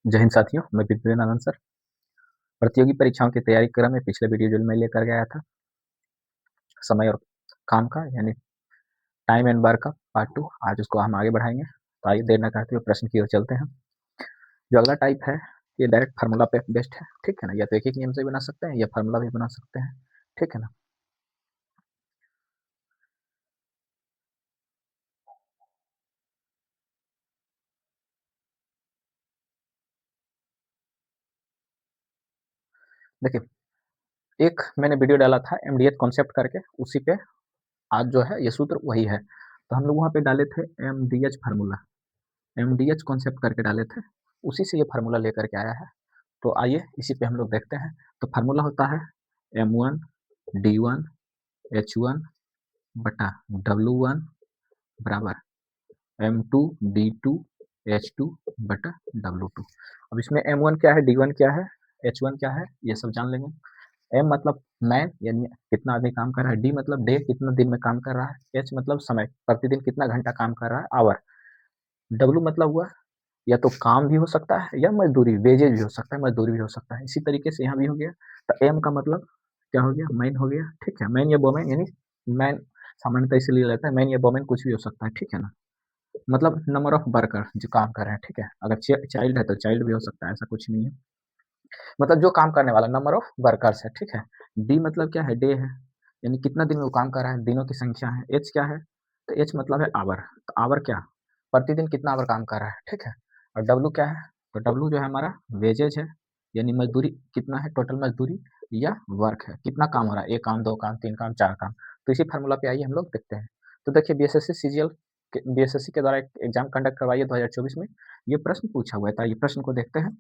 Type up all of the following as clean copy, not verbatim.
जय हिंद साथियों, मैं विपिन आनंद सर। प्रतियोगी परीक्षाओं की तैयारी क्रम में पिछले वीडियो जो मैं लेकर गया था समय और काम का, यानी टाइम एंड वर्क का पार्ट 2, आज उसको हम आगे बढ़ाएंगे। तो आइए देर न करते हुए प्रश्न की ओर चलते हैं। जो अगला टाइप है ये डायरेक्ट फार्मूला पे बेस्ड है, ठीक है ना। या तो एक नियम से बना सकते हैं या फार्मूला भी बना सकते हैं, ठीक है ना। देखिए, एक मैंने वीडियो डाला था एमडीएच कॉन्सेप्ट करके, उसी पे आज जो है ये सूत्र वही है। तो हम लोग वहाँ पे डाले थे एमडीएच फार्मूला, एमडीएच कॉन्सेप्ट करके डाले थे, उसी से ये फार्मूला लेकर के आया है। तो आइए इसी पे हम लोग देखते हैं। तो फार्मूला होता है M1 D1 H1 बटा W1 बराबर M2 D2 H2 बटा W2। अब इसमें M1 क्या है, D1 क्या है, H1 क्या है, ये सब जान लेंगे। M मतलब मैन, यानी कितना आदमी काम कर रहा है। D मतलब डे, कितना दिन में काम कर रहा है। H मतलब समय, प्रतिदिन कितना घंटा काम कर रहा है, आवर। W मतलब हुआ या तो काम भी हो सकता है या मजदूरी, वेजेज भी हो सकता है, मजदूरी भी हो सकता है। इसी तरीके से यहाँ भी हो गया। तो एम का मतलब क्या हो गया, मैन हो गया, ठीक है। मैन या वोमेन, यानी मैन सामान्यतः इसलिए लेता है, मैन या वोमेन कुछ भी हो सकता है, ठीक है ना। मतलब नंबर ऑफ वर्कर जो काम कर रहे हैं, ठीक है। अगर चाइल्ड है तो चाइल्ड भी हो सकता है, ऐसा कुछ नहीं है। मतलब जो काम करने वाला, नंबर ऑफ वर्कर्स है, ठीक है। डी मतलब क्या है, डे है, यानी कितना दिन में वो काम कर रहा है, दिनों की संख्या है। एच क्या है, तो एच मतलब है आवर। तो आवर क्या, प्रतिदिन कितना आवर काम कर रहा है, ठीक है। और डब्लू क्या है, तो डब्लू जो है हमारा वेजेज है, यानी मजदूरी कितना है, टोटल मजदूरी या वर्क है, कितना काम हो रहा है, एक काम, दो काम, तीन काम, चार काम। तो इसी फार्मूला पे आइए हम लोग देखते हैं। तो देखिए बीएसएससी सीजीएल बीएसएससी के द्वारा एक एग्जाम कंडक्ट करवाई है 2024 में, ये प्रश्न पूछा हुआ है। तो ये प्रश्न को देखते हैं।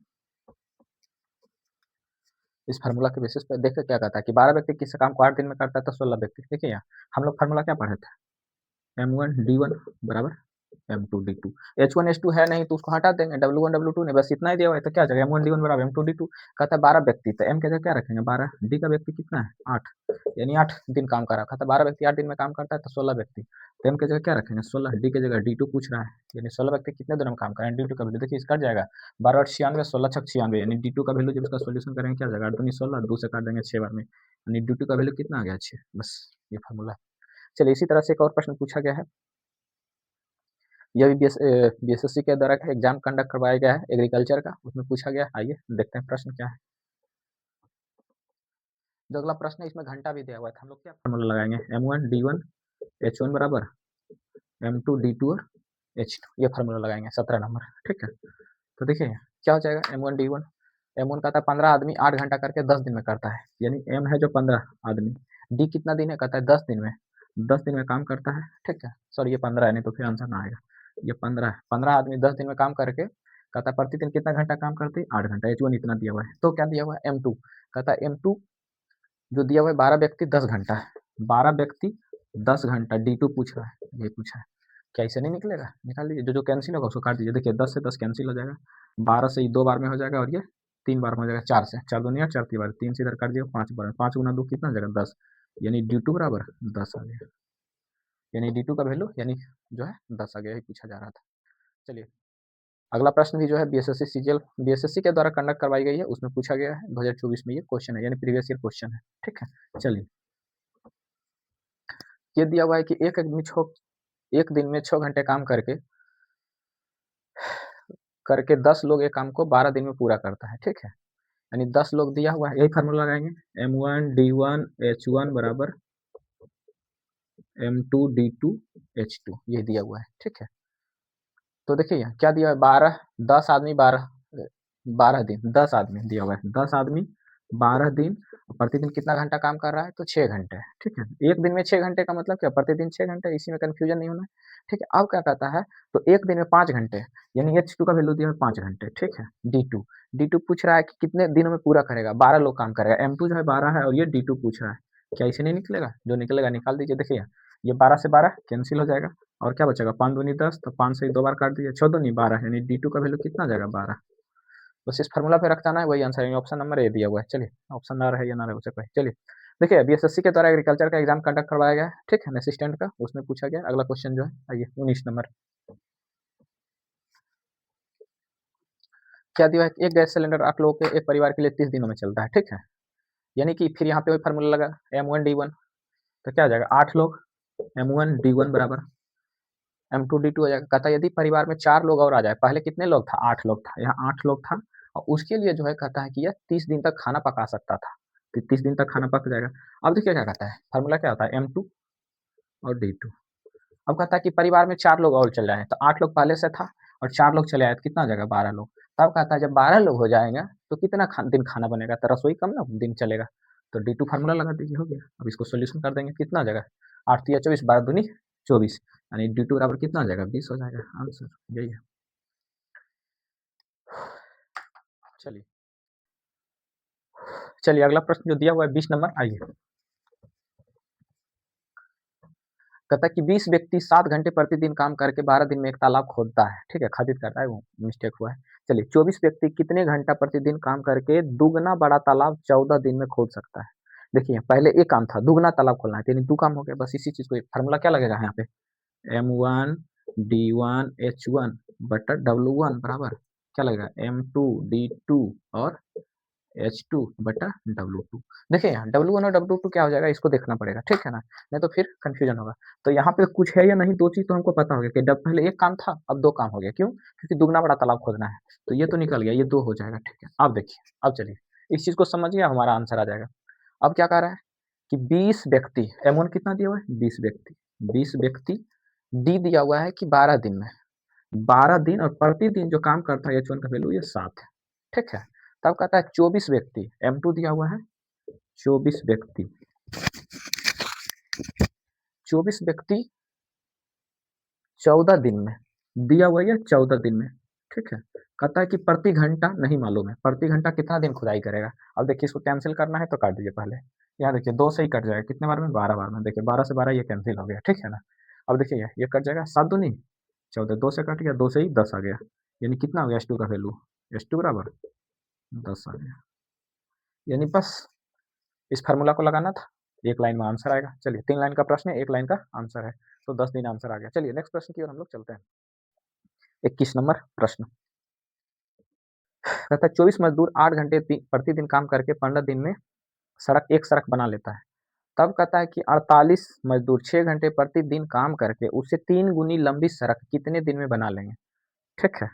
इस फार्मूला के बेसिस पे देखिए क्या कहता है कि 12 व्यक्ति किसी काम को 8 दिन में करता है तो 16 व्यक्ति। देखिए यहाँ हम लोग फार्मूला क्या पढ़े थे, M1 D1 बराबर M2 D2। H1 H2 है नहीं तो उसको हटा देंगे, W1 W2 नहीं, बस इतना ही दिया हुआ है। तो क्या जाएगा, M1 D1 बराबर M2 D2। कहता है 12 व्यक्ति, तो M के जगह क्या रखेंगे 12, D का व्यक्ति कितना है 8, यानी 8 दिन काम कर रहा। कहता है 12 व्यक्ति 8 दिन में काम करता है तो 16 व्यक्ति, तो M के जगह क्या रखेंगे 16, D के जगह D2 पूछ रहा है, यानी 16 व्यक्ति कितने दिन में काम करें। D2 का वैल्यू देखिए कट जाएगा, 12 8 96, 16 6 96, यानी D2 का वैल्यू जब इसका सोल्यूशन करेंगे क्या जाएगा, 8 दूनी 16, 2 से काट देंगे 6 बार में, यानी D2 का वैल्यू कितना आ गया 6। बस ये फार्मूला। चलिए इसी तरह से एक और प्रश्न पूछा गया है, यह भी बीएसएससी के द्वारा एग्जाम कंडक्ट करवाया गया है एग्रीकल्चर का, उसमें पूछा गया। आइए देखते हैं प्रश्न क्या है। जो अगला प्रश्न है इसमें घंटा भी दिया हुआ है, हम लोग क्या फॉर्मूला लगाएंगे, M1 D1 H1 बराबर M2 D2 और H2, ये फार्मूला लगाएंगे 17 नंबर, ठीक है। तो देखिए क्या हो जाएगा, M1 D1, M1 कहता है 15 आदमी 8 घंटा करके 10 दिन में करता है, यानी M है जो 15 आदमी, D कितना दिन है, कहता है 10 दिन में, 10 दिन में काम करता है, ठीक है। सॉरी ये 15 है, नहीं तो फिर आंसर ना आएगा। ये 15 है, 15 आदमी 10 दिन में काम करके कहता है प्रतिदिन कितना घंटा काम करते हैं, 8 घंटा। H1 इतना दिया हुआ है। तो क्या दिया हुआ है M2, कहता है M2 जो दिया हुआ है 12 व्यक्ति 10 घंटा है, 12 व्यक्ति 10 घंटा, D2 पूछ रहा है, ये पूछा है। क्या इसे नहीं निकलेगा, निकाल लीजिए, जो कैंसिल होगा उसको काट दीजिए। देखिए 10 से 10 कैंसिल हो जाएगा, 12 से 2 बार में हो जाएगा और ये 3 बार में हो जाएगा, 4 से 4 दूनी 8, 4 3 बार, 3 से इधर काट दिया 5 बार में, 5 गुना 2 कितना हो जाएगा 10, यानी D2 बराबर 10 आ गया, यानी D2 का वैल्यू यानी जो है 10 आ गया, यही पूछा जा रहा था। चलिए अगला प्रश्न भी जो है बीएसएससी सीजीएल बीएसएससी के द्वारा कंडक्ट करवाई गई है, उसमें पूछा गया है 2024 में, ये क्वेश्चन है यानी प्रीवियस ईयर क्वेश्चन है, ठीक है। चलिए ये दिया हुआ है कि एक दिन में 6 घंटे काम करके करके 10 लोग एक काम को 12 दिन में पूरा करता है, ठीक है। यानी 10 लोग दिया हुआ है, यही फार्मूला लगाएंगे, M1 D1 H1 बराबर M2 D2 H2, ये दिया हुआ है, ठीक है। तो देखिए यहाँ क्या दिया है, 12 10 आदमी 12 दिन, 10 आदमी दिया हुआ है, 10 आदमी 12 दिन, प्रतिदिन कितना घंटा काम कर रहा है, तो 6 घंटे, ठीक है। एक दिन में 6 घंटे का मतलब क्या, प्रतिदिन 6 घंटे, इसी में कंफ्यूजन नहीं होना है, ठीक है। अब क्या कहता है, तो एक दिन में 5 घंटे, यानी H2 का वैल्यू दिया है 5 घंटे, ठीक है। D2 पूछ रहा है कि कितने दिनों में पूरा करेगा, 12 लोग काम करेगा। M2 जो है 12 है और ये D2 पूछ रहा है, क्या इसे नहीं निकलेगा, जो निकलेगा निकाल दीजिए। देखिए ये 12 से 12 कैंसिल हो जाएगा और क्या बचेगा, 5 दूनी 10, तो 5 से 2 बार काट दीजिए, 6 दूनी 12, यानी D2 का वैल्यू कितना आ जाएगा 12। बस इस फार्मूला पे रख जाना है, वही आंसर है, ऑप्शन नंबर ए दिया हुआ है। चलिए ऑप्शन ना रहे या ना रहे उसे कहे। चलिए देखिए बीएसएससी के द्वारा एग्रीकल्चर का एग्जाम कंडक्ट करवाया गया है, ठीक है, असिस्टेंट का, उसमें पूछा गया। अगला क्वेश्चन जो है आइए 19 नंबर, क्या दिया है, एक गैस सिलेंडर 8 लोगों के एक परिवार के लिए 30 दिनों में चलता है, ठीक है। यानी कि फिर यहाँ पे वही फार्मूला लगा M1D1, तो क्या हो जाएगा 8 लोग M1D1 बराबर M2D2 हो जाएगा। कहता है यदि परिवार में 4 लोग और आ जाए, पहले कितने लोग था 8 लोग था, यहाँ 8 लोग था और उसके लिए जो है कहता है कि यह 30 दिन तक खाना पका सकता था, तो 30 दिन तक खाना पक जाएगा। अब देखिए क्या कहता है, फार्मूला क्या होता है M2 और D2। अब कहता है कि परिवार में 4 लोग और चल जाएँ, तो 8 लोग पहले से था और 4 लोग चले आए तो कितना हो जाएगा 12 लोग। तब कहता है जब 12 लोग हो जाएँगे तो कितना दिन खाना बनेगा, तो रसोई कम ना दिन चलेगा। तो D2 फार्मूला लगा दीजिए, हो गया। अब इसको सॉल्यूशन कर देंगे, कितना हो जाएगा 8 तिया 24, 12 दूनी 24, यानी D2 बराबर कितना हो जाएगा 20 हो जाएगा। आंसर यही है। चलिए चलिए अगला प्रश्न जो दिया हुआ है 20 नंबर, आइए। कहता है कि 20 व्यक्ति 7 घंटे प्रतिदिन काम करके 12 दिन में एक तालाब खोदता है, ठीक है, खदित करता है, वो मिस्टेक हुआ है। चलिए 24 व्यक्ति कितने घंटा प्रतिदिन काम करके दुगना बड़ा तालाब 14 दिन में खोद सकता है। देखिए पहले एक काम था दुगना तालाब खोलना है, यानी 2 काम हो गया, बस इसी चीज को फार्मूला क्या लगेगा यहाँ पे M1 D1 H1 बटा W1 बराबर क्या लगेगा M2 D2 और H2 बटा W2। देखिए यहाँ W1 और W2 क्या हो जाएगा, इसको देखना पड़ेगा, ठीक है ना, नहीं तो फिर कंफ्यूजन होगा। तो यहाँ पे कुछ है या नहीं, 2 चीज तो हमको पता हो गया कि पहले एक काम था अब 2 काम हो गया, क्यों, क्योंकि दुगना बड़ा तालाब खोदना है, तो ये तो निकल गया, ये 2 हो जाएगा, ठीक है। अब देखिए, अब चलिए इस चीज को समझिए, हमारा आंसर आ जाएगा। अब क्या कह रहा है कि 20 व्यक्ति, M1 कितना दिया हुआ है 20 व्यक्ति, 20 व्यक्ति D दिया हुआ है कि 12 दिन में, 12 दिन और प्रतिदिन जो काम करता है H1 का वैल्यू ये 7 है, ठीक है। तब कहता है 24 व्यक्ति, M2 दिया हुआ है 24 व्यक्ति, 24 व्यक्ति 14 दिन में दिया हुआ है, 14 दिन में, ठीक है। कहता है कि प्रति घंटा नहीं मालूम है, प्रति घंटा कितना दिन खुदाई करेगा। अब देखिए इसको कैंसिल करना है तो काट दीजिए पहले, यहाँ देखिए 2 से ही कट जाएगा, कितने बार में 12 बार में, देखिए 12 से 12 ये कैंसिल हो गया, ठीक है ना। अब देखिए ये कट जाएगा 7 दूनी 14, 2 से कट गया, 2 से ही 10 आ गया, यानी कितना हो गया H2 का वैल्यू, H2 बराबर 10 आ गया। यानी बस इस फार्मूला को लगाना था, एक लाइन में आंसर आएगा। चलिए 3 लाइन का प्रश्न है, 1 लाइन का आंसर है, तो 10 दिन आंसर आ गया। चलिए नेक्स्ट प्रश्न की ओर हम लोग चलते हैं। 21 नंबर प्रश्न कहता है 24 मजदूर 8 घंटे प्रतिदिन काम करके 15 दिन में एक सड़क बना लेता है। तब कहता है कि 48 मजदूर 6 घंटे प्रतिदिन काम करके उससे 3 गुनी लंबी सड़क कितने दिन में बना लेंगे, ठीक है।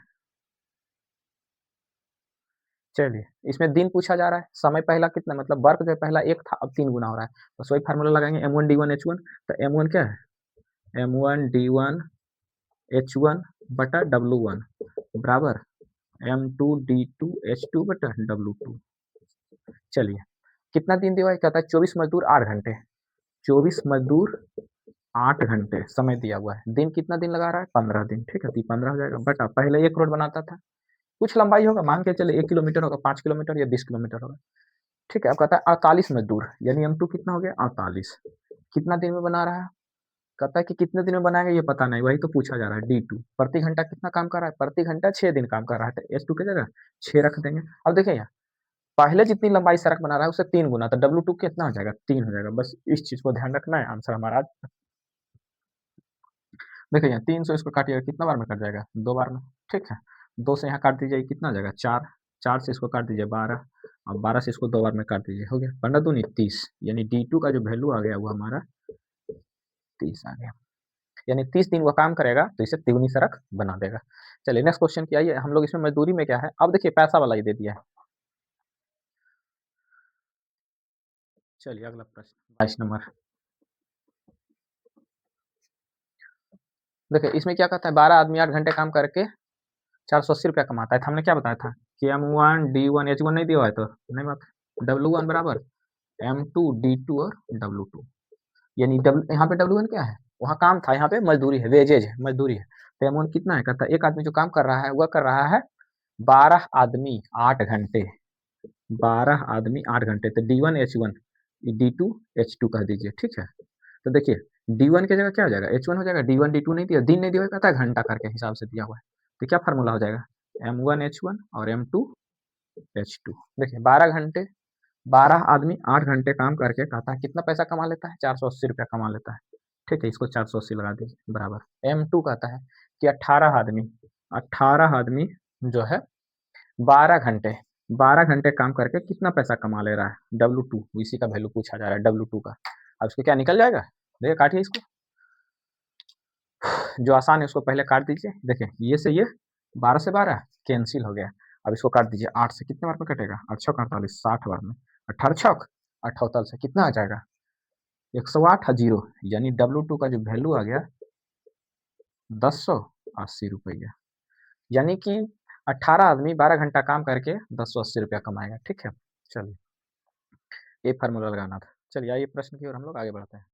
चलिए इसमें दिन पूछा जा रहा है, समय पहला कितना, मतलब वर्क जो है पहला 1 था, अब 3 गुना हो रहा है, बस वही फार्मूला लगाएंगे M1D1 H1। तो M1 क्या है M1D1 H1 बटा W1 बराबर M2D2 H2 बटा W2। चलिए कितना दिन दिया हुआ है, कहता है 24 मजदूर 8 घंटे, 24 मजदूर 8 घंटे समय दिया हुआ है, दिन कितना दिन लगा रहा है 15 दिन, ठीक है, तो 15 हो जाएगा बटा पहले 1 रोड बनाता था, कुछ लंबाई होगा, मान के चले 1 किलोमीटर होगा, 5 किलोमीटर या 20 किलोमीटर होगा, ठीक है। अब कहता है 48 मजदूर, यानी M2 कितना हो गया 48, कितना दिन में बना रहा है, कहता है कि कितने दिन में बनाएगा ये पता नहीं, वही तो पूछा जा रहा है। D2 प्रति घंटा कितना काम कर रहा है, प्रति घंटा 6 दिन काम कर रहा है, तो H2 की जगह 6 रख देंगे। अब देखिए यहाँ पहले जितनी लंबाई सड़क बना रहा है उससे 3 गुना, तो W2 कितना हो जाएगा 3 हो जाएगा, बस इस चीज को ध्यान रखना है, आंसर हमारा। देखिए यहाँ 3 से इसको काटिएगा कितना बार में कट जाएगा 2 बार में, ठीक है। 2 से यहाँ काट दीजिए कितना हो जाएगा 4, 4 से इसको काट दीजिए 12 और 12 से इसको 2 बार में काट दीजिए, हो गया 15 दूनी 30, यानी D2 का जो वैल्यू आ गया वो हमारा 30 आ गया, यानी 30 दिन वो काम करेगा तो इसे तिगुनी सड़क बना देगा। चलिए नेक्स्ट क्वेश्चन की आइए, हम लोग इसमें मजदूरी में क्या है, अब देखिए पैसा वाला ही दे दिया है। चलिए अगला प्रश्न 22 नंबर, देखिए इसमें क्या कहता है 12 आदमी 8 घंटे काम करके 480 रुपया कमाता है, तो हमने क्या बताया था कि M1D1 H1 नहीं दिया हुआ है, तो नहीं बात, W1 बराबर M2D2 और W2, यानी यहाँ पे W1 क्या है, वहाँ काम था, यहाँ पे मजदूरी है, वेजेज है, मजदूरी है, तो M1 कितना है, कहता है एक आदमी जो काम कर रहा है वह कर रहा है 12 आदमी 8 घंटे, 12 आदमी 8 घंटे, तो D1 H1 D2 H2 कह दीजिए, ठीक है। तो देखिए D1 की जगह क्या हो जाएगा H1 हो जाएगा, D1 D2 नहीं दिया, दिन नहीं दिया हुआ, कहता है घंटा करके हिसाब से दिया हुआ है, तो क्या फार्मूला हो जाएगा M1 H1 और M2 H2। देखिए 12 घंटे 12 आदमी 8 घंटे काम करके कहता है कितना पैसा कमा लेता है 480 रुपया कमा लेता है, ठीक है, इसको 480 लगा दीजिए बराबर M2 कहता है कि 18 आदमी जो है 12 घंटे 12 घंटे काम करके कितना पैसा कमा ले रहा है, W2 इसी का वैल्यू पूछा जा रहा है, W2 का। अब इसको क्या निकल जाएगा, देखिए काटिए इसको, जो आसान है उसको पहले काट दीजिए। देखिए ये से ये 12 से 12 कैंसिल हो गया। अब इसको काट दीजिए, 8 से कितने बार में कटेगा, 8 छक 48, 60 बार में, 18 छक 78 से कितना आ जाएगा 108 जीरो, यानी W2 का जो वैल्यू आ गया 1080 रुपया। यानी कि 18 आदमी 12 घंटा काम करके 1080 रुपया कमाएगा। ठीक है, चलिए ये फार्मूला लगाना था। चलिए आइए प्रश्न की ओर हम लोग आगे बढ़ते हैं।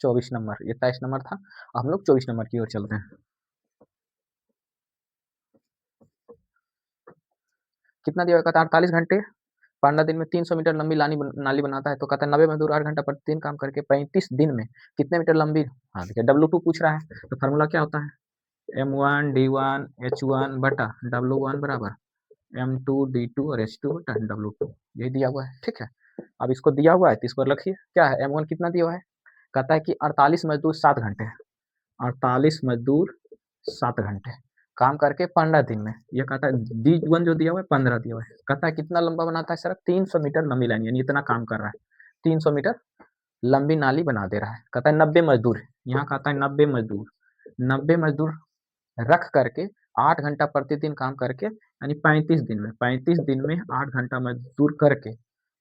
24 नंबर, ये 23 नंबर था, हम लोग 24 नंबर की ओर चलते हैं। कितना दिया हुआ, कहता है 48 घंटे 15 दिन में 300 मीटर लंबी नाली बनाता है, तो कहता है 90 मजदूर 8 घंटा प्रतिदिन काम करके 35 दिन में कितने मीटर लंबी, हाँ देखिए W2 पूछ रहा है, तो फार्मूला क्या होता है, M1 D1 H1 बटा W1 बराबर M2 D2 और H2 बटा W2, यही दिया हुआ है। ठीक है, अब इसको दिया हुआ है तो इसको रखिए, क्या है M1 कितना दिया हुआ है, कहता है कि 48 मजदूर 7 घंटे, 48 मजदूर 7 घंटे काम करके 15 दिन में, ये कहता है D1 जो दिया हुआ है 15 दिया हुआ है, कहता है कितना लंबा बनाता है सड़क, 300 मीटर लंबी लाइन, यानी इतना काम कर रहा है, 300 मीटर लंबी नाली बना दे रहा है। कहता है 90 मजदूर, यहाँ कहता है 90 मजदूर, 90 मजदूर रख करके 8 घंटा प्रतिदिन काम करके, यानी 35 दिन में, 35 दिन में 8 घंटा मजदूर करके,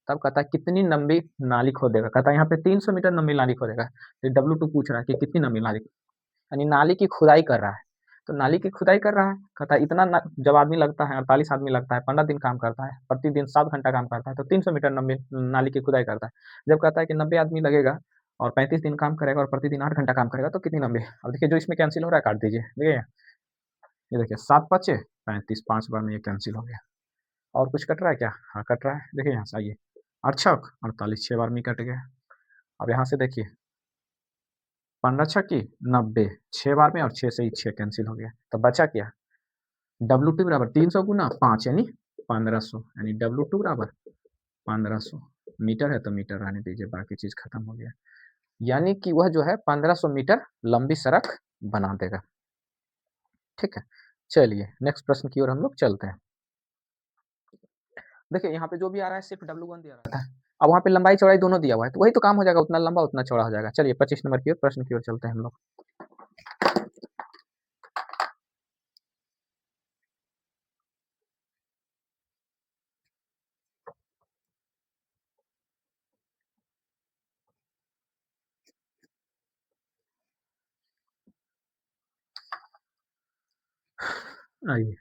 तब कहता है कितनी लंबी नाली खोदेगा, कहता है यहाँ पे 300 मीटर लंबी नाली खोदेगा। तो W2 पूछ रहा है कि कितनी लंबी नाली, यानी नाली की खुदाई कर रहा है, तो नाली की खुदाई कर रहा है, कहता है इतना जब आदमी लगता है, 48 आदमी लगता है, 15 दिन काम करता है, प्रतिदिन 7 घंटा काम करता है, तो 300 मीटर लंबी नाली की खुदाई करता है। जब कहता है कि 90 आदमी लगेगा और 35 दिन काम करेगा और प्रतिदिन 8 घंटा काम करेगा, तो कितनी लंबी, अब देखिए जो इसमें कैंसिल हो रहा है काट दीजिए, देखिए ये देखिए 7 पचे 35, 5 बार में ये कैंसिल हो गया। और कुछ कट रहा है क्या, हाँ कट रहा है, देखिए यहाँ से आइए, 8 छक 48, 6 बार में कट गया। अब यहाँ से देखिए 15 छक्की 90, 6 बार में, और 6 से ही 6 कैंसिल हो गया, तो बचा क्या, W2 बराबर 300 गुना 5 यानी 1500, यानी W2 बराबर 1500 मीटर है, तो मीटर रहने दीजिए, बाकी चीज खत्म हो गया, यानी कि वह जो है 1500 मीटर लंबी सड़क बना देगा। ठीक है, चलिए नेक्स्ट प्रश्न की ओर हम लोग चलते हैं। देखिए यहाँ पे जो भी आ रहा है सिर्फ W1 दिया रहता है, अब वहाँ पे लंबाई चौड़ाई दोनों दिया हुआ है, तो वही तो काम हो जाएगा, उतना लंबा उतना चौड़ा हो जाएगा। चलिए 25 नंबर की ओर प्रश्न की ओर चलते हैं हम लोग। आइए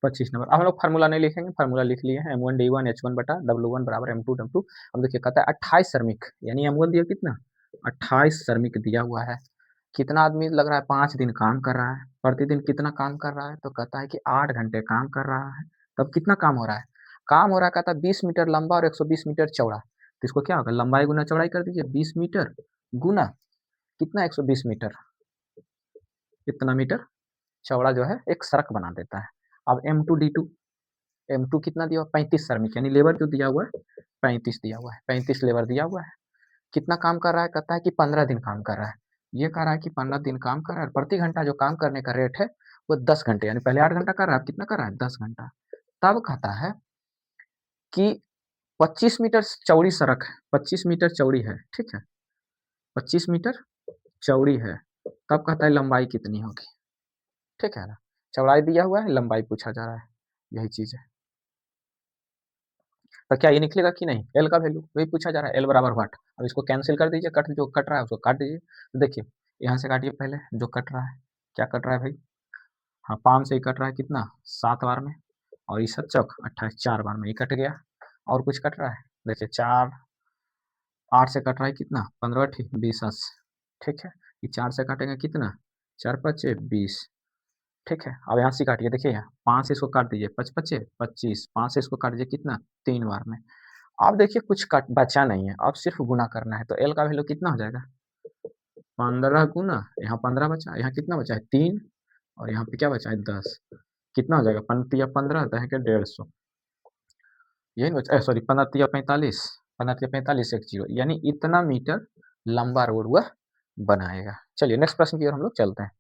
25 नंबर, अब हम लोग फार्मूला नहीं लिखेंगे, फार्मूला लिख लिए हैं, M1 D1 H1 बटा W1 बराबर M2 W2। अब देखिए कहता है 28 श्रमिक, यानी M1 दिया कितना 28 श्रमिक दिया हुआ है, कितना आदमी लग रहा है 5 दिन काम कर रहा है, प्रतिदिन कितना काम कर रहा है, तो कहता है कि 8 घंटे काम कर रहा है, तब कितना काम हो रहा है, काम हो रहा है कहता है 20 मीटर लंबा और 120 मीटर चौड़ा, तो इसको क्या होगा, लंबाई गुना चौड़ाई कर दीजिए, 20 मीटर गुना कितना 120 मीटर, इतना मीटर चौड़ा जो है एक सड़क बना देता है। अब M2 D2, M2 कितना दिया हुआ 35 श्रमिक, यानी लेबर जो दिया हुआ है 35 दिया हुआ है, 35 लेबर दिया हुआ है, कितना काम कर रहा है, कहता है कि 15 दिन काम कर रहा है, ये कह रहा है कि 15 दिन काम कर रहा है, प्रति घंटा जो काम करने का रेट है वो 10 घंटे, यानी पहले 8 घंटा कर रहा है, अब कितना कर रहा है 10 घंटा। तब कहता है कि 25 मीटर चौड़ी सड़क है, 25 मीटर चौड़ी है, ठीक है 25 मीटर चौड़ी है, तब कहता है लंबाई कितनी होगी, ठीक है ना, चौड़ाई दिया हुआ है, लंबाई पूछा जा रहा है, यही चीज है। तो क्या ये निकलेगा कि नहीं, एल का वैल्यू वही पूछा जा रहा है, एल बराबर वाट। अब इसको कैंसिल कर दीजिए, कट जो कट रहा है उसको काट दीजिए, तो देखिए यहाँ से काटिए पहले जो कट रहा है, क्या कट रहा है भाई, हाँ 5 से ही कट रहा है, कितना 7 बार में, और इस चौक 28 4 बार में ये कट गया। और कुछ कट रहा है, देखिए 4 8 से कट रहा है, कितना 15 ठीक 20 80, ठीक है, ये 4 से काटेंगे कितना 4 पचे 20, ठीक है। अब यहाँ से काटिए, देखिए यहाँ 5 से इसको काट दीजिए, 5 पचे 25, 5 से इसको काट दीजिए कितना 3 बार में। अब देखिए कुछ कट बचा नहीं है, अब सिर्फ गुना करना है, तो एल का वैल्यू कितना हो जाएगा 15 गुना, यहाँ 15 बचा, यहाँ कितना बचा है 3, और यहाँ पे क्या बचा है 10, कितना हो जाएगा 15 दह के 150, यही बचा, सॉरी 15 45, 15 45 एक जीरो, यानी इतना मीटर लंबा रोड वह बनाएगा। चलिए नेक्स्ट प्रश्न की ओर हम लोग चलते हैं।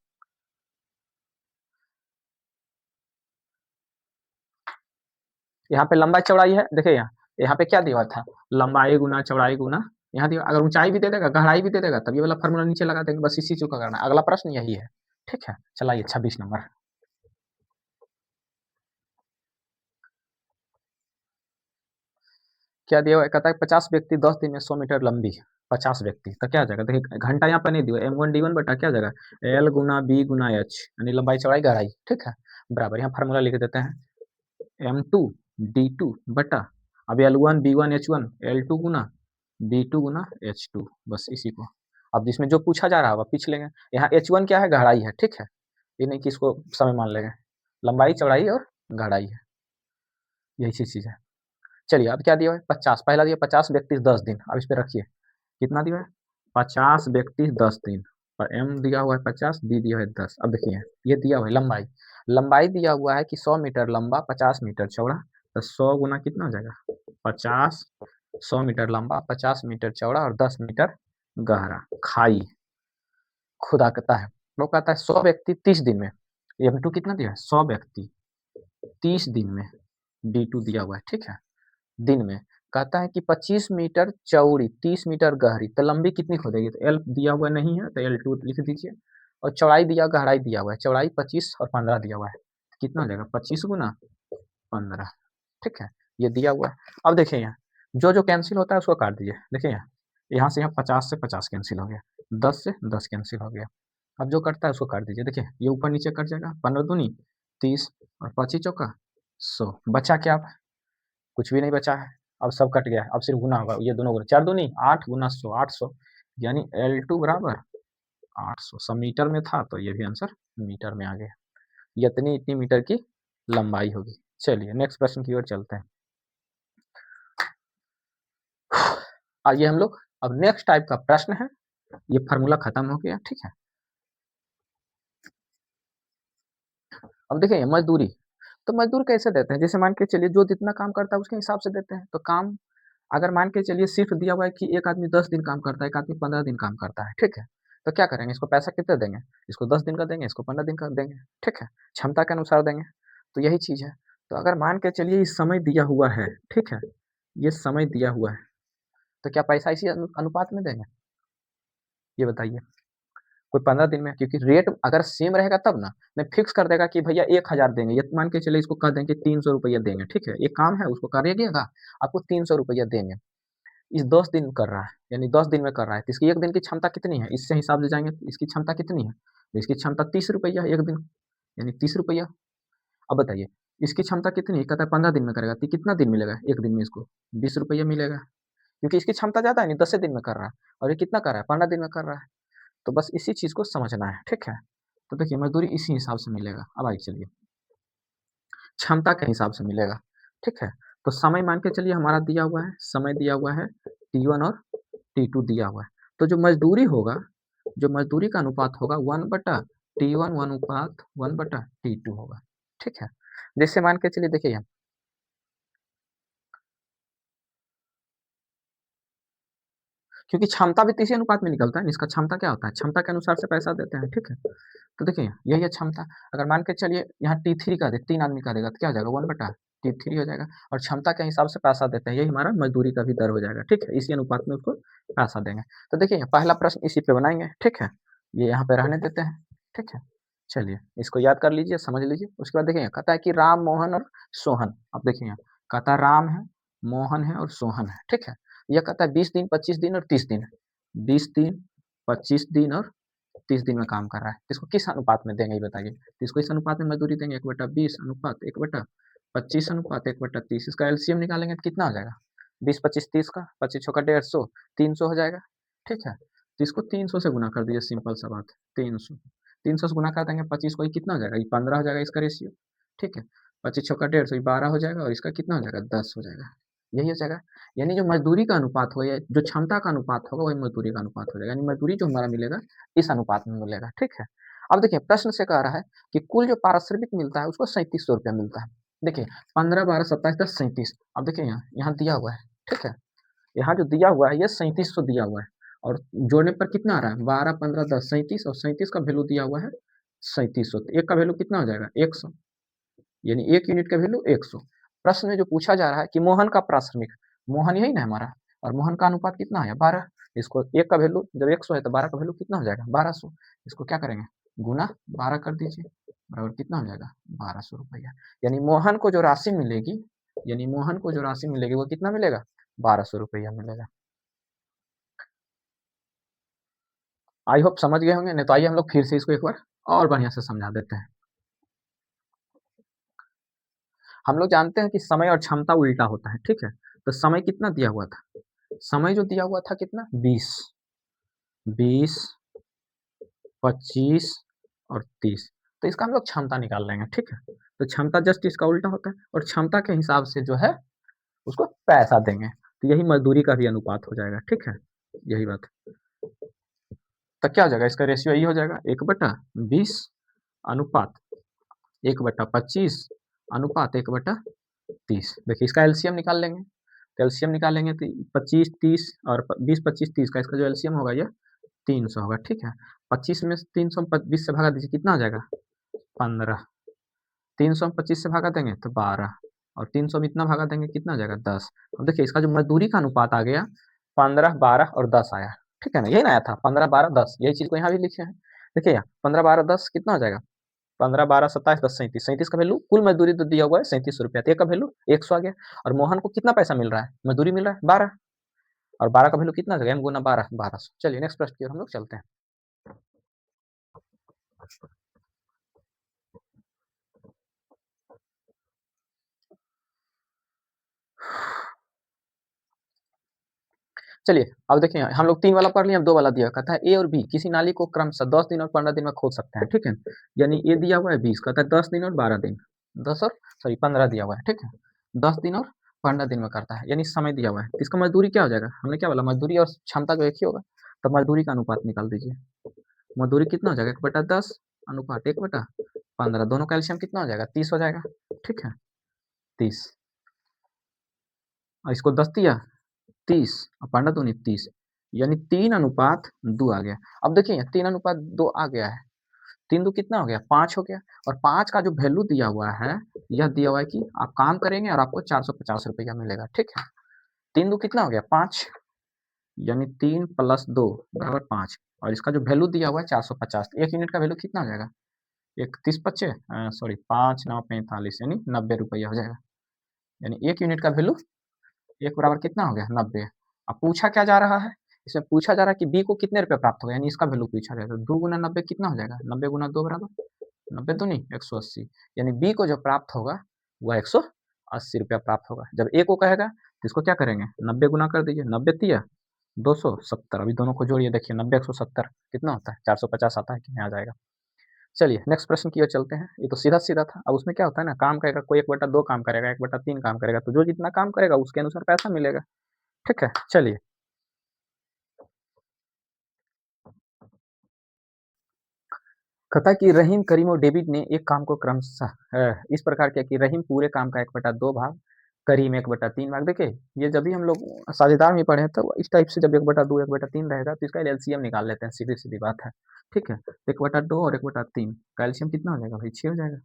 यहाँ पे लंबाई चौड़ाई है, देखिए यहाँ पे क्या दिया हुआ था, लंबाई गुना चौड़ाई गुना, यहाँ दिया, अगर ऊंचाई भी दे देगा गहराई भी दे देगा तब ये वाला फार्मूला नीचे लगा देंगे, बस इसी चीज को करना। अगला प्रश्न यही है, ठीक है। चलाइए 26 नंबर। क्या दिया हुआ है, कहता है 50 व्यक्ति 10 दिन में 100 मीटर लंबी, 50 व्यक्ति तो क्या आ जाएगा, देखिए घंटा यहाँ पर नहीं दिया, M1 D1 बटा क्या आ जाएगा, L गुना B गुना H, यानी लंबाई चौड़ाई गहराई, ठीक है, बराबर। यहाँ फार्मूला लिख देते हैं M2 D2 बटा, अब L1 B1 H1 L2 गुना B2 गुना H2, बस इसी को। अब जिसमें जो पूछा जा रहा है वह पूछ लेंगे। यहाँ H1 क्या है, गहराई है, ठीक है, ये नहीं कि इसको समय मान लेंगे, लंबाई चौड़ाई और गहराई है, यही चीज है। चलिए अब क्या दिया हुआ है, 50, पहला दिया 50 व्यक्ति 10 दिन, अब इस पे रखिए कितना दिया है, 50 व्यक्ति 10 दिन, और M दिया हुआ है 50, D दिया है 10। अब देखिए ये दिया हुआ है लंबाई, लंबाई दिया हुआ है कि 100 मीटर लंबा 50 मीटर चौड़ा, तो 100 गुना कितना हो जाएगा 50, 100 मीटर लंबा 50 मीटर चौड़ा और 10 मीटर गहरा, खाई खुदा कहता है। वो कहता है 100 व्यक्ति 30 दिन में, M2 कितना दिया है 100 व्यक्ति 30 दिन में, D2 दिया हुआ है, ठीक है, दिन में। कहता है कि 25 मीटर चौड़ी 30 मीटर गहरी, तो लंबी कितनी खोदेगी, तो L दिया हुआ नहीं है तो L2 लिख दीजिए, और चौड़ाई दिया गहराई दिया हुआ है, चौड़ाई 25 और 15 दिया हुआ है, कितना हो जाएगा 25 गुना 15, ठीक है, ये दिया हुआ है। अब देखिए यहाँ जो जो कैंसिल होता है उसको काट दीजिए, देखिए यहाँ से यहाँ 50 से 50 कैंसिल हो गया, 10 से 10 कैंसिल हो गया, अब जो कटता है उसको काट दीजिए, देखिए ये ऊपर नीचे कट जाएगा, 15 दूनी 30 और 25 चौका 100, बचा क्या, अब कुछ भी नहीं बचा है, अब सब कट गया, अब सिर्फ गुना होगा, ये दोनों गुना 4 दूनी 8 गुना 100 800, यानी L2 बराबर 800, सब मीटर में था तो ये भी आंसर मीटर में आ गया, इतनी मीटर की लंबाई होगी। चलिए नेक्स्ट प्रश्न की ओर चलते हैं। आइए हम लोग अब नेक्स्ट टाइप का प्रश्न है, ये फार्मूला खत्म हो गया, ठीक है। अब देखिए मजदूरी, तो मजदूर कैसे देते हैं, जैसे मान के चलिए जो जितना काम करता है उसके हिसाब से देते हैं, तो काम अगर मान के चलिए सिर्फ दिया हुआ है कि एक आदमी 10 दिन काम करता है, एक आदमी 15 दिन काम करता है, ठीक है, तो क्या करेंगे, इसको पैसा कितना देंगे, इसको 10 दिन का देंगे, इसको 15 दिन का देंगे, ठीक है, क्षमता के अनुसार देंगे, तो यही चीज है। तो अगर मान के चलिए इस समय दिया हुआ है, ठीक है, ये समय दिया हुआ है, तो क्या पैसा इसी अनुपात में देंगे, ये बताइए। कोई 15 दिन में, क्योंकि रेट अगर सेम रहेगा तब ना, नहीं फिक्स कर देगा कि भैया 1000 देंगे, ये मान के चलिए इसको कह दें कि 300 रुपया देंगे, ठीक है, ये काम है उसको करिएगा, आपको 300 रुपया देंगे, इस 10 दिन कर रहा है, यानी 10 दिन में कर रहा है, तो इसकी एक दिन की क्षमता कितनी है, इससे हिसाब से जाएंगे, इसकी क्षमता कितनी है, तो इसकी क्षमता 30 रुपया एक दिन, यानी 30 रुपया। अब बताइए इसकी क्षमता कितनी है, कहता है 15 दिन में करेगा, तो कितना दिन मिलेगा एक दिन में इसको, 20 रुपया मिलेगा, क्योंकि इसकी क्षमता ज्यादा है, नहीं 10 दिन में कर रहा है, और ये कितना कर रहा है 15 दिन में कर रहा है, तो बस इसी चीज को समझना है, ठीक है। तो देखिए मजदूरी इसी हिसाब से मिलेगा, अब आइए चलिए क्षमता के हिसाब से मिलेगा, ठीक है। तो समय मान के चलिए हमारा दिया हुआ है, समय दिया हुआ है T1 और T2 दिया हुआ है, तो जो मजदूरी होगा, जो मजदूरी का अनुपात होगा 1/T1 अनुपात 1/T2 होगा, ठीक है। जैसे मान के चलिए देखिए यहाँ, क्योंकि क्षमता भी इसी अनुपात में निकलता है, इसका क्षमता क्या होता है, क्षमता के अनुसार से पैसा देते हैं, ठीक है। तो देखिए यही है क्षमता, अगर मान के चलिए यहाँ T3 का दे, 3 आदमी का देगा तो क्या हो जाएगा 1/T3 हो जाएगा, और क्षमता के हिसाब से पैसा देते हैं, यही हमारा मजदूरी का भी दर हो जाएगा, ठीक है, इसी अनुपात में उसको पैसा देंगे। तो देखिए पहला प्रश्न इसी पे बनाएंगे, ठीक है, ये यहाँ पे रहने देते हैं, ठीक है। चलिए इसको याद कर लीजिए, समझ लीजिए, उसके बाद देखिए कहता है कि राम मोहन और सोहन, अब देखिए यहाँ कहता है राम है, मोहन है और सोहन है, ठीक है, यह कहता है 20 दिन 25 दिन और 30 दिन, 20 दिन 25 दिन और 30 दिन में काम कर रहा है, तो इसको किस अनुपात में देंगे ये बताइए, तो इसको इस अनुपात में मजदूरी देंगे 1/20 अनुपात 1/25 अनुपात 1/30, इसका एलसीएम निकालेंगे तो कितना हो जाएगा 20 25 30 का 25 छक्का 150, 300 हो जाएगा, ठीक है। तो इसको 300 से गुना कर दीजिए, सिंपल सा बात, 300 से गुना कर देंगे 25 को, ये कितना हो जाएगा, ये 15 हो जाएगा इसका रेशियो, ठीक है, 25 छक्का 150, ये 12 हो जाएगा, और इसका कितना हो जाएगा 10 हो जाएगा, यही हो जाएगा। यानी जो मजदूरी का अनुपात हो या जो क्षमता का अनुपात होगा वही मजदूरी का अनुपात हो जाएगा, यानी मजदूरी जो हमारा मिलेगा इस अनुपात में मिलेगा, ठीक है। अब देखिए प्रश्न से कह रहा है कि कुल जो पारिश्रमिक मिलता है उसको 3700 रुपया मिलता है, देखिए 15 12 27 10 37, अब देखिए यहाँ यहाँ दिया हुआ है, ठीक है, यहाँ जो दिया हुआ है ये 3700 दिया हुआ है, और जोड़ने पर कितना आ रहा है 12 15 10 37, और 37 का वैल्यू दिया हुआ है 3700, एक का वैल्यू कितना हो जाएगा 100, यानी एक यूनिट का वैल्यू 100, प्रश्न में जो पूछा जा रहा है कि मोहन का प्राथमिक, मोहन यही ना हमारा, और मोहन का अनुपात कितना है 12। इसको 1 का वैल्यू जब 100 है तो 12 का वैल्यू कितना हो जाएगा 1200। इसको क्या करेंगे गुना 12 कर दीजिए, बराबर कितना हो जाएगा 1200 रुपया। यानी मोहन को जो राशि मिलेगी, यानी मोहन को जो राशि मिलेगी वो कितना मिलेगा 1200 रुपया मिलेगा। आई होप समझ गए होंगे, नहीं तो आइए हम लोग फिर से इसको एक बार और बढ़िया से समझा देते हैं। हम लोग जानते हैं कि समय और क्षमता उल्टा होता है, ठीक है। तो समय कितना दिया हुआ था, समय जो दिया हुआ था कितना 20, 20, 25 और 30। तो इसका हम लोग क्षमता निकाल लेंगे, ठीक है। तो क्षमता जस्ट इसका उल्टा होता है, और क्षमता के हिसाब से जो है उसको पैसा देंगे, तो यही मजदूरी का भी अनुपात हो जाएगा, ठीक है। यही बात, तो क्या हो जाएगा इसका रेशियो यही हो जाएगा 1/20 अनुपात 1/25 अनुपात 1/30। देखिए इसका एलसीएम निकाल लेंगे, तो एलसीएम निकालेंगे तो 25 30 और 20 25 30 का इसका जो एलसीएम होगा ये 300 होगा, ठीक है। 25 में 300 20 से भगा दीजिए कितना हो जाएगा 15। 300 में 25 से भागा देंगे तो 12, और 300 में इतना भागा देंगे कितना हो जाएगा 10। अब देखिए इसका जो मजदूरी का अनुपात आ गया 15 12 और 10 आया, ठीक है ना, यही ना आया था 15 12 10, यही चीज को यहाँ भी लिखे हैं। देखिए यहाँ 15 12 10 कितना हो जाएगा 15 12 27 10 37, 37 का वैल्यू कुल मजदूरी तो दिया हुआ है 3700 रुपया, तो का वैल्यू 100 आ गया। और मोहन को कितना पैसा मिल रहा है मजदूरी मिल रहा है 12, और 12 का वैल्यू कितना हो जाएगा m गुना 12 1200। चलिए नेक्स्ट प्रश्न की ओर हम लोग चलते हैं। चलिए अब देखिए हम लोग 3 वाला पढ़ लिए, अब 2 वाला दिया कहता है ए और बी किसी नाली को क्रमशः 10 दिन और 15 दिन में खोद सकते हैं, ठीक है। यानी ए दिया हुआ है 20, कहता है 10 दिन और 12 दिन, 10 और सॉरी 15 दिया हुआ है, ठीक है। 10 दिन और 15 दिन में करता है, यानी समय दिया हुआ है। इसका मजदूरी क्या हो जाएगा, हमने क्या बोला मजदूरी और क्षमता जो एक ही होगा, तो मजदूरी का अनुपात निकाल दीजिए। मजदूरी कितना हो जाएगा 1/10 अनुपात 1/15, दोनों का एलसीएम कितना हो जाएगा 30 हो जाएगा, ठीक है 30। और इसको 10 दिया 30 और 15 दूनी 30, यानी 3:2 आ गया। अब देखिए 3:2 आ गया है, 3 दो कितना हो गया 5 हो गया। और 5 का जो वैल्यू दिया हुआ है, यह दिया हुआ है कि आप काम करेंगे और आपको 450 रुपया मिलेगा, ठीक है। 3 दो कितना हो गया 5, यानी 3 + 2 = 5, और इसका जो वैल्यू दिया हुआ है 450, एक यूनिट का वैल्यू कितना हो जाएगा 31 पच्चे सॉरी 5 9 45, यानी 90 रुपया हो जाएगा। यानी एक यूनिट का वैल्यू एक बराबर कितना हो गया 90। अब पूछा क्या जा रहा है, इसमें पूछा जा रहा है कि बी को कितने रुपए प्राप्त होगा, यानी इसका वैल्यू पूछा जाएगा। 2 गुना 90 कितना हो जाएगा 90 गुना 2 बराबर 90 दूनी 180, यानी बी को जो प्राप्त होगा वह 180 रुपया प्राप्त होगा। जब ए को कहेगा तो इसको क्या करेंगे 90 गुना कर दीजिए, 90 तिया 270, अभी दोनों को जोड़िए देखिए 90 170 कितना होता है 450 आता है कि नहीं आ जाएगा। चलिए नेक्स्ट प्रश्न की ओर चलते हैं। ये तो सीधा सीधा था, अब उसमें क्या होता है ना काम करेगा कोई 1/2 काम करेगा 1/3 काम करेगा, तो जो जितना काम करेगा उसके अनुसार पैसा मिलेगा, ठीक है। चलिए कहता है कि रहीम करीम और डेविड ने एक काम को क्रमशः इस प्रकार किया कि रहीम पूरे काम का 1/2 भाग, करीम 1/3 भाग। देखिए ये जब भी हम लोग साझेदार में पढ़े तो इस टाइप से जब 1/2 1/3 रहेगा तो इसका एलसीएम निकाल लेते हैं, सीधी सीधी बात है, ठीक है। 1/2 और 1/3 का एलसीएम कितना हो जाएगा भाई 6 हो जाएगा,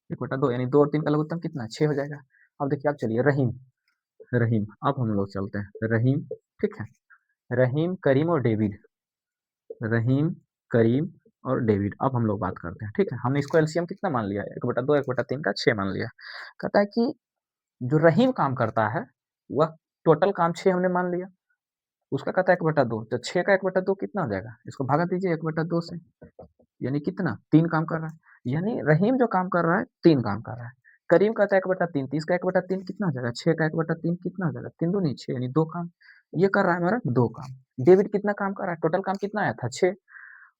1/2 यानी 2 और 3 का लघुत्तम कितना 6 हो जाएगा। अब देखिए आप चलिए रहीम, रहीम अब हम लोग चलते हैं रहीम, ठीक है। रहीम करीम और डेविड, रहीम करीम और डेविड, अब हम लोग बात करते हैं, ठीक है। हमने इसको एलसीएम कितना मान लिया 1/2 1/3 का 6 मान लिया। कहता है कि जो रहीम काम करता है वह टोटल काम 6 हमने मान लिया, उसका कहता है 1/2, तो 6 का 1/2 कितना हो जाएगा, इसको भागा दीजिए 1/2 से, यानी कितना 3 काम कर रहा है। यानी रहीम जो काम कर रहा है 3 काम कर रहा है। करीम कहता है 1/3, 30 का 1/3 कितना हो जाएगा 6 का 1/3 कितना हो जाएगा 3 दूनी 6, यानी 2 काम, ये कर रहा है हमारा 2 काम। डेविड कितना काम कर रहा है, टोटल काम कितना आया था 6,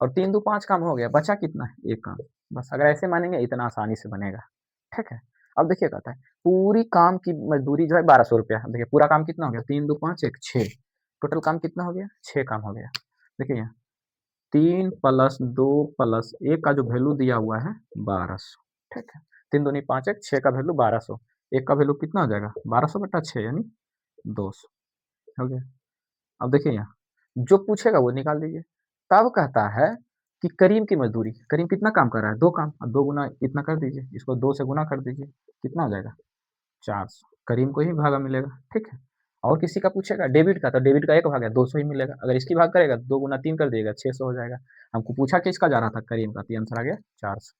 और 3 दो 5 काम हो गया, बचा कितना है 1 काम। बस अगर ऐसे मानेंगे इतना आसानी से बनेगा, ठीक है। अब देखिए कहता है पूरी काम की मजदूरी जो है 1200 रुपया। देखिए पूरा काम कितना हो गया 3 दो 5 1 6, टोटल काम कितना हो गया 6 काम हो गया। देखिए यहाँ 3 + 2 + 1 का जो वैल्यू दिया हुआ है 1200, ठीक है। 3 दूनी 5 1 6 का वैल्यू 1200, 1 का वैल्यू कितना हो जाएगा 1200/6 यानी 200 हो गया। अब देखिए यहाँ जो पूछेगा वो निकाल दीजिए। तब कहता है कि करीम की मजदूरी, करीम कितना काम कर रहा है 2 काम, अब 2 गुना इतना कर दीजिए, इसको 2 से गुना कर दीजिए कितना हो जाएगा 400। करीम को ही भागा मिलेगा, ठीक है। और किसी का पूछेगा डेबिट का, तो डेबिट का 1 भाग है 200 ही मिलेगा। अगर इसकी भाग करेगा 2 गुना 3 कर दिएगा 600 हो जाएगा। हमको पूछा किसका जा रहा था, करीम का, तो आंसर आ गया 400।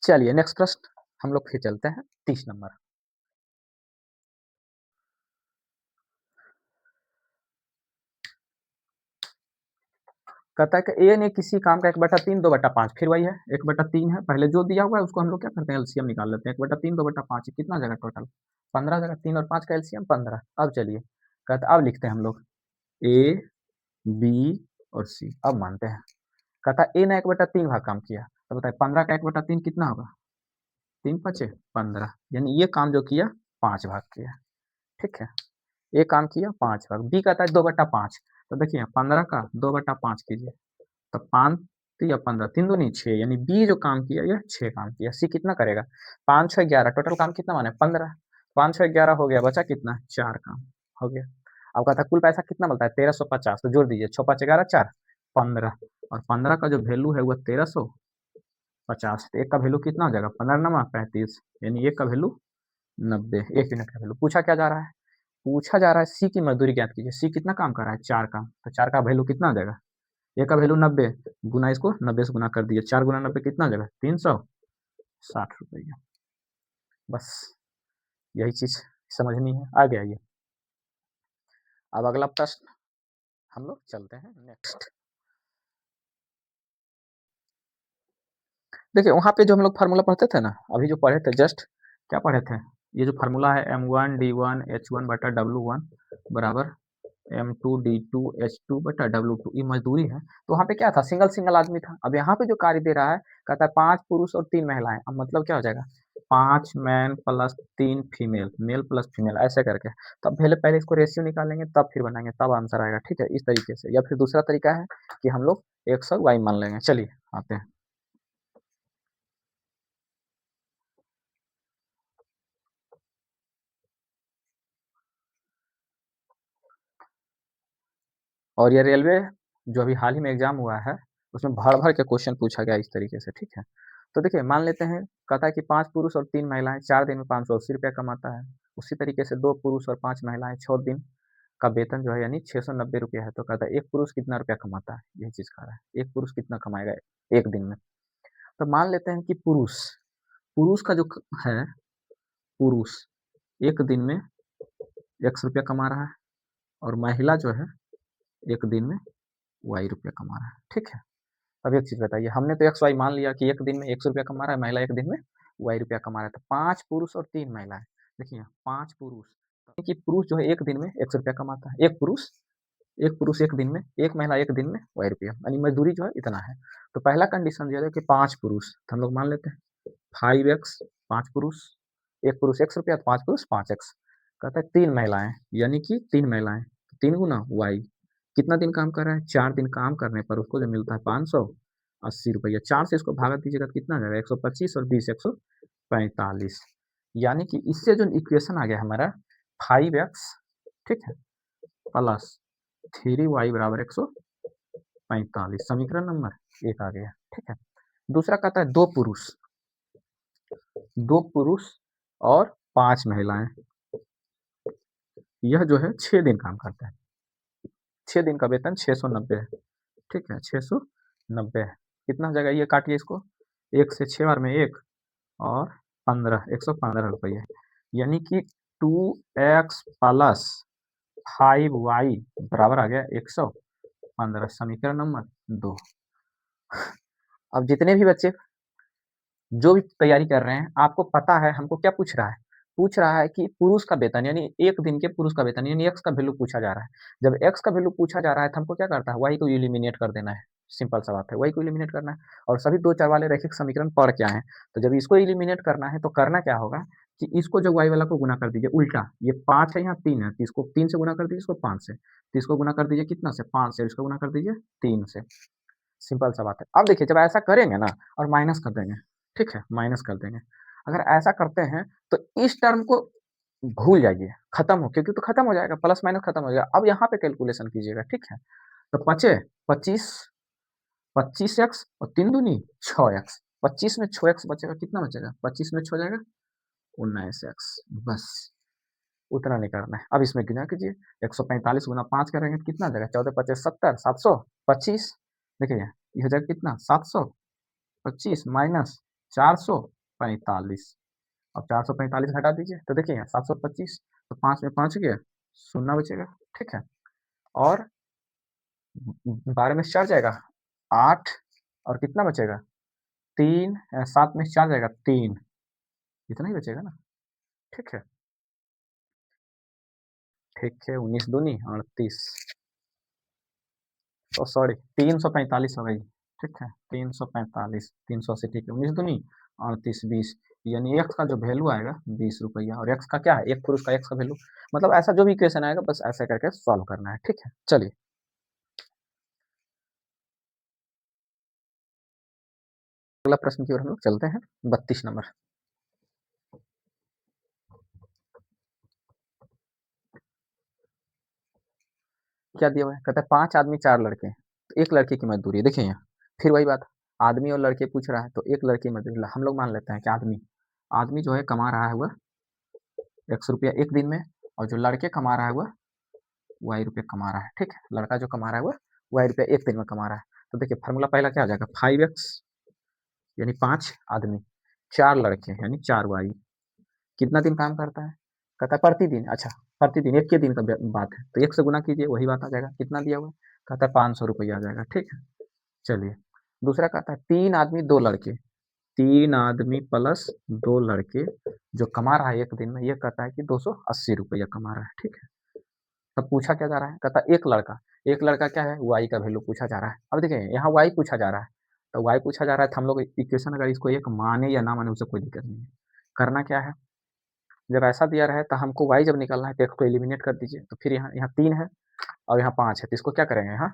चलिए नेक्स्ट प्रश्न हम लोग फिर चलते हैं 30 नंबर। कहता है कि ए ने किसी काम का 1/3 2/5, फिर वही है 1/3 है, पहले जो दिया हुआ है उसको हम लोग क्या करते हैं एलसीएम निकाल लेते हैं। 1/3 2/5 कितना जगह टोटल 15 जगह, 3 और 5 का एलसीएम 15। अब चलिए कहता अब लिखते हैं हम लोग ए बी और सी, अब मानते हैं। कहता ए ने 1/3 भाग काम किया, तो बताए 15 का 1/3 कितना होगा, 3 5 15, यानी ये काम जो किया 5 भाग किया, ठीक है। ये काम किया 5 भाग। बी कहता है 2/5, तो देखिए 15 का 2/5 कीजिए, तो 5 या 15 3 दूनी 6, यानी बी जो काम किया यह 6 काम किया। सी कितना करेगा 5 6 11, टोटल काम कितना माने 15, 5 6 11 हो गया, बचा कितना 4 काम हो गया। अब कहता है कुल पैसा कितना मिलता है 1350, तो जोड़ दीजिए 6 5 11 4 15, और 15 का जो वैल्यू है वह 1350, तो एक का वैल्यू कितना हो जाएगा 15 नमा 35, यानी एक का वैल्यू 90, 1 यूनिट का वैल्यू। पूछा क्या जा रहा है, पूछा जा रहा है सी की मजदूरी ज्ञात कीजिए। सी कितना काम कर रहा है 4 काम, तो 4 का वैल्यू कितना हो जाएगा, ए का वैल्यू 90 गुना इसको 90 से गुना कर दिए, 4 गुना 90 कितना हो जाएगा 360 रुपया। बस यही चीज समझनी है, आगे आइए। अब अगला प्रश्न हम लोग चलते हैं नेक्स्ट। देखिए वहाँ पे जो हम लोग फार्मूला पढ़ते थे ना, अभी जो पढ़े थे जस्ट, क्या पढ़े थे, ये जो फार्मूला है M1D1H1/W1 बराबर M2D2H2/W2, ये मजदूरी है। तो वहाँ पे क्या था, सिंगल सिंगल आदमी था। अब यहाँ पे जो कार्य दे रहा है, कहता है 5 पुरुष और 3 महिलाएं। अब मतलब क्या हो जाएगा 5 man plus 3 female, male plus female, ऐसे करके। तब पहले पहले इसको रेशियो निकालेंगे, तब फिर बनाएंगे, तब आंसर आएगा, ठीक है, इस तरीके से। या फिर दूसरा तरीका है कि हम लोग एक्स और वाई मान लेंगे। चलिए आते हैं। और ये रेलवे जो अभी हाल ही में एग्जाम हुआ है, उसमें भर भर के क्वेश्चन पूछा गया इस तरीके से, ठीक है। तो देखिए मान लेते हैं, कहता है कि 5 पुरुष और 3 महिलाएं 4 दिन में 580 रुपया कमाता है। उसी तरीके से 2 पुरुष और 5 महिलाएं 6 दिन का वेतन जो है यानी 690 रुपया है। तो कहता है एक पुरुष कितना रुपया कमाता है, यही चीज कह रहा है, एक पुरुष कितना कमाएगा एक दिन में। तो मान लेते हैं कि पुरुष पुरुष का जो है, पुरुष एक दिन में x रुपया कमा रहा है, और महिला जो है एक दिन में y रुपया कमा रहा है, ठीक है। अब एक चीज बताइए, हमने तो एक्स वाई मान लिया कि एक दिन में 100 रुपया कमा रहा है, महिला एक दिन में y रुपया कमा रहा है। तो 5 पुरुष और 3 महिलाएं, देखिए 5 पुरुष, कि पुरुष जो है एक दिन में 100 रुपया कमाता है, एक पुरुष एक दिन में, एक महिला एक दिन में y रुपया, यानी मजदूरी जो है इतना है। तो पहला कंडीशन जो है कि 5 पुरुष, तो हम लोग मान लेते हैं 5x, 5 पुरुष, एक पुरुष x रुपया, तो 5 पुरुष 5x। कहता है 3 महिलाएं, यानी कि 3 महिलाएं, 3 गुना y, कितना दिन काम कर रहा है 4 दिन काम करने पर उसको जो मिलता है 580 रुपया। 4 से इसको भागा दीजिएगा तो कितना आ जाएगा 125, और 20 145, यानी कि इससे जो इक्वेशन आ गया हमारा 5x, ठीक है, प्लस 3y बराबर 145, समीकरण नंबर 1 आ गया, ठीक है। दूसरा कहता है दो पुरुष और 5 महिलाएं, यह जो है 6 दिन काम करता है, 6 दिन का वेतन 690 है, ठीक है, 690 है। कितना हो जाएगा, ये काटिए इसको, 1 से 6 बार में 1 और 15, 115 रुपये, यानी कि 2x प्लस 5y बराबर आ गया 115, समीकरण नंबर 2। अब जितने भी बच्चे जो भी तैयारी कर रहे हैं, आपको पता है हमको क्या पूछ रहा है कि पुरुष का वेतन, यानी एक दिन के पुरुष का वेतन, यानी एक्स का वैल्यू पूछा जा रहा है। जब एक्स का वैल्यू पूछा जा रहा है तो हमको क्या करता है, वाई को इलिमिनेट कर देना है, सिंपल सा बात है, वाई को इलिमिनेट करना है। और सभी 2 4 वाले रैखिक समीकरण पढ़ के आए हैं, तो जब इसको इलिमिनेट करना है तो करना क्या होगा कि इसको जो वाई वाला को गुना कर दीजिए उल्टा, ये 5 है यहाँ 3 है, तो इसको 3 से गुना कर दीजिए, इसको 5 से, तो इसको गुना कर दीजिए कितना से 5 से, इसको गुना कर दीजिए 3 से, सिंपल सा बात है। अब देखिए जब ऐसा करेंगे ना, और माइनस कर देंगे, ठीक है, माइनस कर देंगे, अगर ऐसा करते हैं तो इस टर्म को भूल जाइए, खत्म हो, क्योंकि तो खत्म हो जाएगा, प्लस माइनस खत्म हो जाएगा। अब यहाँ पे कैलकुलेशन कीजिएगा, ठीक है। तो बचे 25, 25x और 3 दूनी 6x, 25 में 6x बचेगा, कितना बचेगा 25 में 6 जाएगा 19x, बस उतना नहीं करना है। अब इसमें गुना कीजिए, 145 गुना 5 करेंगे तो कितना आ जाएगा, 14 पच्चीस 70, 725। देखिए ये हो जाएगा कितना, 725 माइनस 445। अब 445 घटा दीजिए तो देखिए यहाँ 725, तो 5 में 5 गया, शून्य बचेगा, ठीक है। और 12 में से 4 जाएगा 8, और कितना बचेगा 3, 7 में से 4 जाएगा 3, इतना ही बचेगा ना, ठीक है। ठीक है, 19 दूनी 38, तो सॉरी 345 हो गई, ठीक है। 345, 380, ठीक है। 19 दूनी 38, 20, यानी एक्स का जो वैल्यू आएगा 20 रुपया, और एक्स का क्या है, एक पुरुष का एक्स का वैल्यू, मतलब ऐसा जो भी इक्वेशन आएगा बस ऐसे करके सॉल्व करना है, ठीक है। चलिए अगला प्रश्न की ओर हम लोग चलते हैं, 32 नंबर। क्या दिया हुआ है, कहता है 5 आदमी 4 लड़के, तो एक लड़के की मजदूरी है, देखिए यहाँ फिर वही बात, आदमी और लड़के पूछ रहा है तो एक लड़के की मजदूरी हम लोग मान लेते हैं कि आदमी, आदमी जो है कमा रहा है वह 100 रुपया एक दिन में, और जो लड़के कमा रहा है वह वाई रुपये कमा रहा है, ठीक है। लड़का जो कमा रहा है वह वाई रुपया एक दिन में कमा रहा है। तो देखिए फार्मूला पहला क्या आ जाएगा, 5x यानी 5 आदमी 4 लड़के यानी 4y, कितना दिन काम करता है, कहता है प्रतिदिन, अच्छा प्रतिदिन एक के दिन का बात है, तो एक से गुना कीजिए वही बात आ जाएगा, कितना दिया हुआ है, कहता है 500 रुपया आ जाएगा, ठीक है। चलिए दूसरा कहता है 3 आदमी 2 लड़के, 3 आदमी प्लस 2 लड़के जो कमा रहा है एक दिन में, ये कहता है कि 280 रुपया कमा रहा है, ठीक है। तब पूछा क्या जा रहा है, कहता है एक लड़का क्या है, वाई का वैल्यू पूछा जा रहा है। अब देखिए यहाँ वाई पूछा जा रहा है, तो वाई पूछा जा रहा है तो हम लोग इक्वेशन अगर इसको एक माने या ना माने उससे कोई दिक्कत नहीं है। करना क्या है, जब ऐसा दिया रहे तो हमको वाई जब निकालना है तो एक्स को एलिमिनेट कर दीजिए, तो फिर यहाँ यहाँ 3 है और यहाँ 5 है, तो इसको क्या करेंगे, यहाँ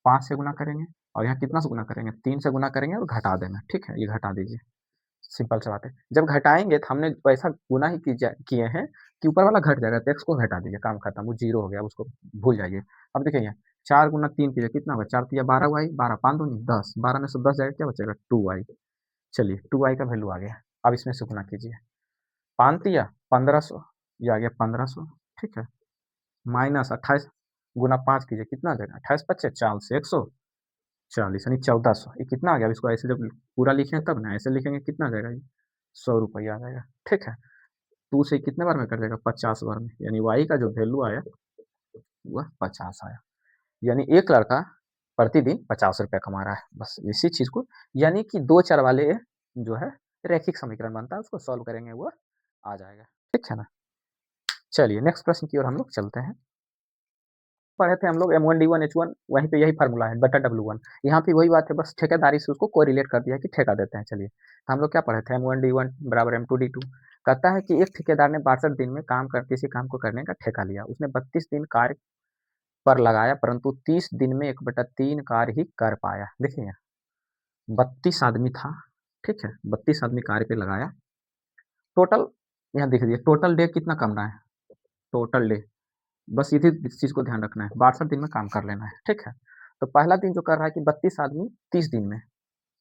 5 से गुना करेंगे, और यहाँ कितना से गुना करेंगे, 3 से गुना करेंगे और घटा देना, ठीक है। ये घटा दीजिए, सिंपल सी बात है। जब घटाएंगे तो हमने वैसा गुना ही किए हैं कि ऊपर वाला घट जाएगा, तो एक्स को घटा दीजिए, काम खत्म, वो जीरो हो गया, उसको भूल जाइए। अब देखिए यहाँ 4 गुना 3 कीजिए, कितना होगा, 4 तिया 12 वाई, 12 5 दूनी 10, 12 में से 10 जाएगा, क्या बचेगा 2 वाई। चलिए 2 वाई का वैल्यू आ गया। अब इसमें से गुना कीजिए, 5 तिया 1500, ये आ गया 1500, ठीक है। माइनस 28 गुना 5 कीजिए, कितना आ जाएगा, 28 पच्चे 40, 140 यानी 1400, ये कितना आ गया, इसको ऐसे जब पूरा लिखें तब ना, ऐसे लिखेंगे कितना आ जाएगा, 100 रुपया आ जाएगा, ठीक है। 2 से कितने बार में कर देगा, 50 बार में, यानी वाई का जो वैल्यू आया वह 50 आया। यानी एक लड़का प्रतिदिन 50 रुपया कमा रहा है, बस इसी चीज को, यानी कि 2 चर वाले जो है रैखिक समीकरण बनता है, उसको सॉल्व करेंगे वो आ जाएगा, ठीक है ना। चलिए नेक्स्ट प्रश्न की ओर हम लोग चलते हैं। पढ़े थे हम लोग M1D1 H1, वहीं पे यही फार्मूला है बटा W1, यहाँ पे वही बात है, बस ठेकेदारी से उसको कोरिलेट कर दिया कि ठेका देते हैं। चलिए तो हम लोग क्या पढ़े थे, M1D1 बराबर M2D2, कहता है कि एक ठेकेदार ने 62 दिन में किसी काम को करने का ठेका लिया, उसने 32 दिन कार्य पर लगाया परंतु 30 दिन में 1/3 कार्य ही कर पाया। देखिए यहाँ 32 आदमी था, ठीक है, 32 आदमी कार्य पे लगाया, टोटल यहाँ देख दिए, टोटल डे कितना करना है, टोटल डे, बस इसी चीज को ध्यान रखना है, 62 दिन में काम कर लेना है, ठीक है। तो पहला दिन जो कर रहा है कि 32 आदमी 30 दिन में,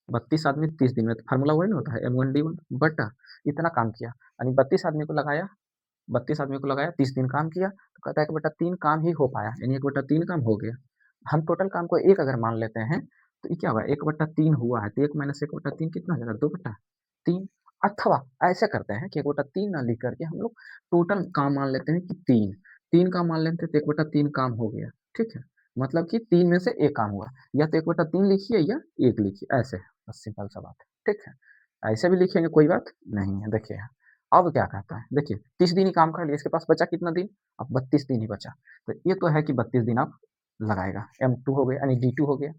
32 आदमी 30 दिन में, तो फार्मूला वही ना होता है M1D1 बटा इतना काम किया, यानी 32 आदमी को लगाया, 32 आदमी को लगाया, 30 दिन काम किया, तो कहता है कि 1/3 काम ही हो पाया, यानी 1/3 काम हो गया। हम टोटल काम को एक अगर मान लेते हैं तो ये क्या होगा, 1/3 हुआ है तो 1 माइनस 1/3 कितना हो जाएगा, 2/3। अथवा ऐसे करते हैं कि 1/3 ना लिख करके हम लोग टोटल काम मान लेते हैं कि 3, 3 काम मान लेते हैं तो 1/3 काम हो गया, ठीक है। मतलब कि 3 में से एक काम हुआ, या तो 1/3 लिखिए या 1 लिखिए, ऐसे बस सिंपल सा बात है, ठीक है। ऐसे भी लिखेंगे कोई बात नहीं है। देखिए अब क्या कहता है, देखिए 30 दिन ही काम कर लिया, इसके पास बचा कितना दिन, अब 32 दिन ही बचा, तो ये तो है कि 32 दिन अब लगाएगा, M2 हो गया यानी D2 हो गया।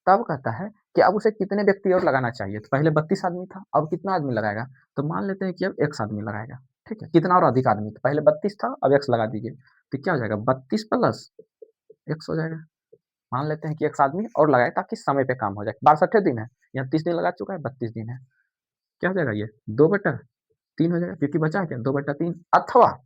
तब कहता है कि अब उसे कितने व्यक्ति और लगाना चाहिए, तो पहले 32 आदमी था, अब कितना आदमी लगाएगा, तो मान लेते हैं कि अब x आदमी लगाएगा, ठीक है। कितना और अधिक आदमी, तो पहले 32 था अब x लगा दीजिए, तो क्या हो जाएगा 32 प्लस x हो जाएगा। मान लेते हैं कि x आदमी और लगाए ताकि समय पे काम हो जाए, 62 दिन है, यहाँ 30 दिन लगा चुका है, 32 दिन है, क्या हो जाएगा ये 2/3 हो जाएगा, क्योंकि बचा है क्या 2/3। अथवा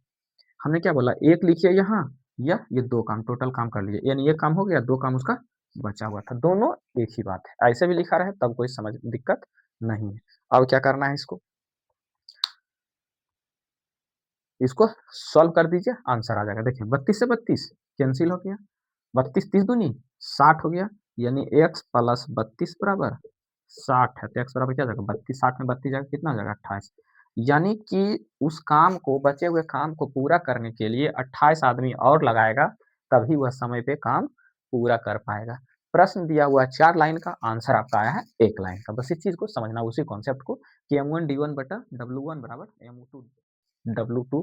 हमने क्या बोला, एक लिखिए यहाँ, या ये 2 काम टोटल काम कर लिए, यानी एक काम हो गया, 2 काम उसका बचा हुआ था, दोनों एक ही बात है, ऐसे भी लिखा रहे तब कोई समझ दिक्कत नहीं है। अब क्या करना है इसको, इसको सॉल्व कर दीजिए, आंसर आ जाएगा। देखिए 32 से 32 कैंसिल हो गया, 32 30 दूनी 60 हो गया, यानी x प्लस 32 बराबर 60 है। तो x बराबर क्या हो जाएगा 32, 60 में 32 जाएगा, कितना हो जाएगा 28। यानी कि उस काम को, बचे हुए काम को पूरा करने के लिए 28 आदमी और लगाएगा, तभी वह समय पे काम पूरा कर पाएगा। प्रश्न दिया हुआ है 4 लाइन का, आंसर आपका आया है 1 लाइन का। बस इस चीज़ को समझना, उसी कॉन्सेप्ट को कि m1 d1 बटा w1 बराबर m2 w2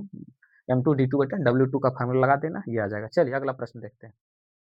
m2 d2 बटा w2 का फार्मूला लगा देना, ये आ जाएगा। चलिए अगला प्रश्न देखते हैं।